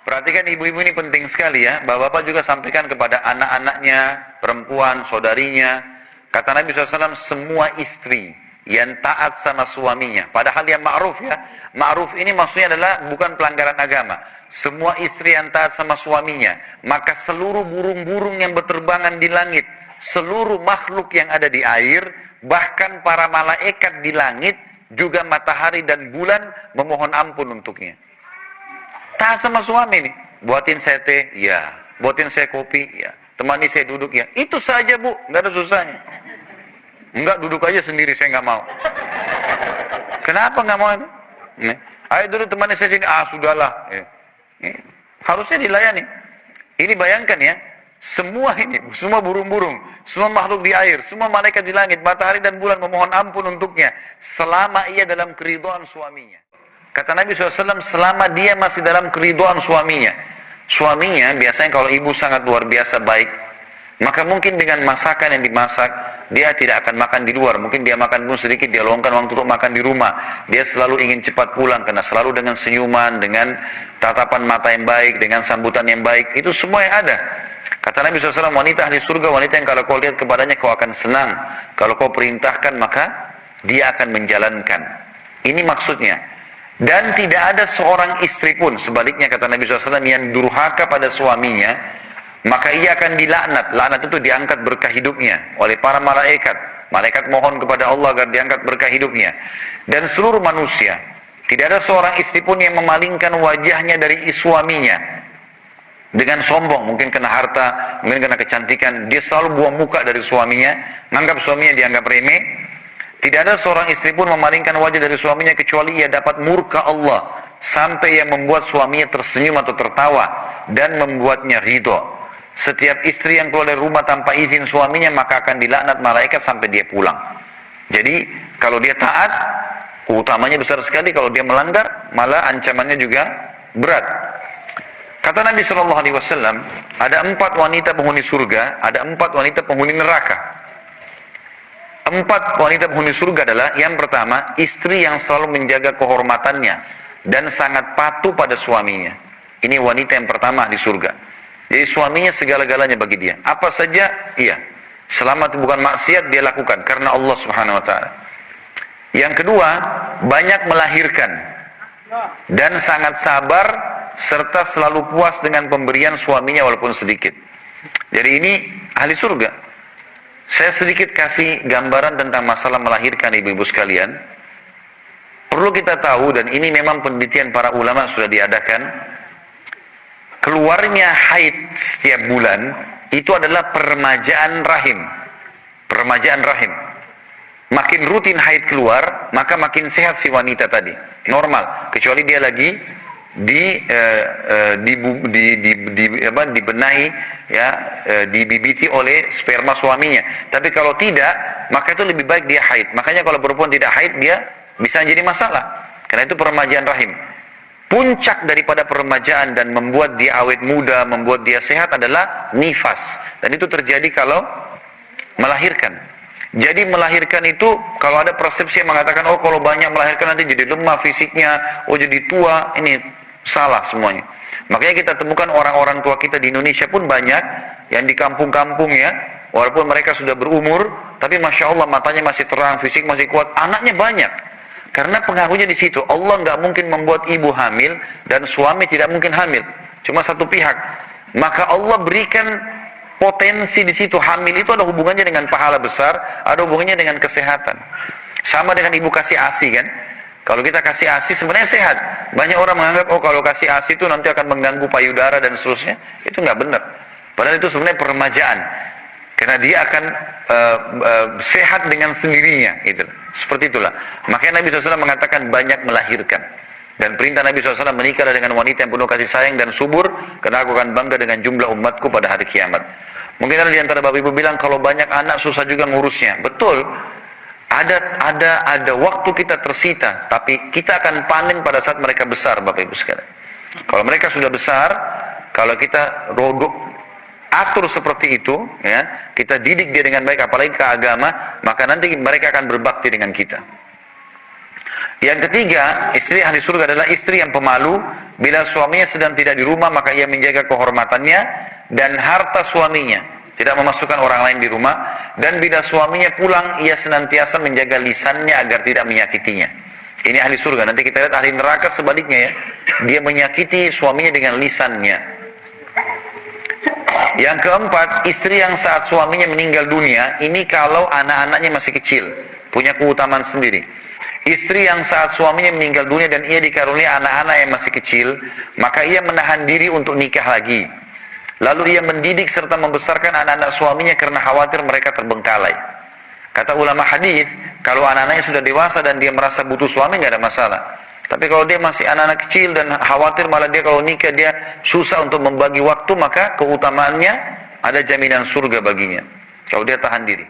Perhatikan ibu-ibu ini penting sekali ya. Bapak-bapak juga sampaikan kepada anak-anaknya, perempuan, saudarinya. Kata Nabi SAW, semua istri yang taat sama suaminya. Padahal yang ma'ruf ya. Ma'ruf ini maksudnya adalah bukan pelanggaran agama. Semua istri yang taat sama suaminya. Maka seluruh burung-burung yang berterbangan di langit, seluruh makhluk yang ada di air, bahkan para malaikat di langit, juga matahari dan bulan memohon ampun untuknya. Taat sama suami nih, buatin saya teh, ya. Buatin saya kopi, ya. Temani saya duduk, ya. Itu saja bu, nggak ada susahnya. Enggak, duduk aja sendiri, saya nggak mau. Kenapa nggak mau itu? Ayo duduk temani saya sini, sudahlah. Ya. Harusnya dilayani. Ini bayangkan ya, semua ini, semua burung-burung, semua makhluk di air, semua malaikat di langit, matahari dan bulan memohon ampun untuknya, selama ia dalam keridhaan suaminya. Kata Nabi SAW, selama dia masih dalam keridhaan suaminya. Suaminya, biasanya kalau ibu sangat luar biasa baik, maka mungkin dengan masakan yang dimasak, dia tidak akan makan di luar. Mungkin dia makan pun sedikit, dia luangkan waktu untuk makan di rumah. Dia selalu ingin cepat pulang, karena selalu dengan senyuman, dengan tatapan mata yang baik, dengan sambutan yang baik. Itu semua yang ada. Kata Nabi SAW, wanita ahli surga, wanita yang kalau kau lihat kepadanya, kau akan senang. Kalau kau perintahkan, maka dia akan menjalankan. Ini maksudnya. Dan tidak ada seorang istri pun, sebaliknya kata Nabi SAW, yang durhaka pada suaminya, maka ia akan dilaknat. Laknat itu diangkat berkah hidupnya oleh para malaikat. Malaikat mohon kepada Allah agar diangkat berkah hidupnya. Dan seluruh manusia, tidak ada seorang istri pun yang memalingkan wajahnya dari suaminya dengan sombong, mungkin kena harta, mungkin kena kecantikan. Dia selalu buang muka dari suaminya, menganggap suaminya dianggap remeh. Tidak ada seorang istri pun memalingkan wajah dari suaminya kecuali ia dapat murka Allah, sampai yang membuat suaminya tersenyum atau tertawa dan membuatnya ridho. Setiap istri yang keluar dari rumah tanpa izin suaminya, maka akan dilaknat malaikat sampai dia pulang. Jadi kalau dia taat, utamanya besar sekali. Kalau dia melanggar, malah ancamannya juga berat. Kata Nabi SAW, ada 4 wanita penghuni surga, ada 4 wanita penghuni neraka. 4 wanita penghuni surga adalah, yang pertama, istri yang selalu menjaga kehormatannya dan sangat patuh pada suaminya. Ini wanita yang pertama di surga. Jadi suaminya segala-galanya bagi dia. Apa saja, iya. Selama itu bukan maksiat, dia lakukan karena Allah Subhanahu wa Ta'ala. Yang kedua, banyak melahirkan dan sangat sabar serta selalu puas dengan pemberian suaminya walaupun sedikit. Jadi ini ahli surga. Saya sedikit kasih gambaran tentang masalah melahirkan, ibu-ibu sekalian. Perlu kita tahu, dan ini memang penelitian para ulama sudah diadakan, keluarnya haid setiap bulan itu adalah peremajaan rahim. Peremajaan rahim. Makin rutin haid keluar, maka makin sehat si wanita tadi. Normal, kecuali dia lagi dibenahi, ya, dibibiti oleh sperma suaminya. Tapi kalau tidak, maka itu lebih baik dia haid. Makanya kalau perempuan tidak haid, dia bisa jadi masalah, karena itu peremajaan rahim. Puncak daripada peremajaan dan membuat dia awet muda, membuat dia sehat adalah nifas, dan itu terjadi kalau melahirkan. Jadi melahirkan itu, kalau ada persepsi yang mengatakan, oh kalau banyak melahirkan nanti jadi lemah fisiknya, oh jadi tua, ini salah semuanya. Makanya kita temukan orang-orang tua kita di Indonesia pun banyak yang di kampung-kampung ya, walaupun mereka sudah berumur, tapi Masya Allah matanya masih terang, fisik masih kuat, anaknya banyak. Karena pengaruhnya di situ. Allah nggak mungkin membuat ibu hamil dan suami tidak mungkin hamil, cuma satu pihak. Maka Allah berikan potensi di situ. Hamil itu ada hubungannya dengan pahala besar, ada hubungannya dengan kesehatan. Sama dengan ibu kasih ASI kan. Kalau kita kasih ASI sebenarnya sehat. Banyak orang menganggap, oh kalau kasih ASI itu nanti akan mengganggu payudara dan seterusnya. Itu nggak benar. Padahal itu sebenarnya peremajaan. Karena dia akan sehat dengan sendirinya. Gitu. Seperti itulah. Makanya Nabi SAW mengatakan banyak melahirkan. Dan perintah Nabi SAW, menikahlah dengan wanita yang penuh kasih sayang dan subur, karena aku akan bangga dengan jumlah umatku pada hari kiamat. Mungkin ada di antara bapak ibu bilang, kalau banyak anak susah juga ngurusnya. Betul. Ada waktu kita tersita, tapi kita akan panen pada saat mereka besar, bapak ibu sekalian. Kalau mereka sudah besar, kalau kita atur seperti itu, ya, kita didik dia dengan baik, apalagi ke agama, maka nanti mereka akan berbakti dengan kita. Yang ketiga, istri ahli surga adalah istri yang pemalu Bila suaminya sedang tidak di rumah, maka ia menjaga kehormatannya dan harta suaminya, tidak memasukkan orang lain di rumah. Dan bila suaminya pulang, ia senantiasa menjaga lisannya agar tidak menyakitinya. Ini ahli surga. Nanti kita lihat ahli neraka sebaliknya ya. Dia menyakiti suaminya dengan lisannya. Yang keempat, istri yang saat suaminya meninggal dunia, ini kalau anak-anaknya masih kecil, punya keutamaan sendiri. Istri yang saat suaminya meninggal dunia dan ia dikaruniai anak-anak yang masih kecil, maka ia menahan diri untuk nikah lagi. Lalu ia mendidik serta membesarkan anak-anak suaminya karena khawatir mereka terbengkalai. Kata ulama hadis, kalau anak-anaknya sudah dewasa dan dia merasa butuh suami, nggak ada masalah. Tapi kalau dia masih anak-anak kecil dan khawatir malah dia kalau nikah dia susah untuk membagi waktu, maka keutamaannya ada jaminan surga baginya. Kalau dia tahan diri.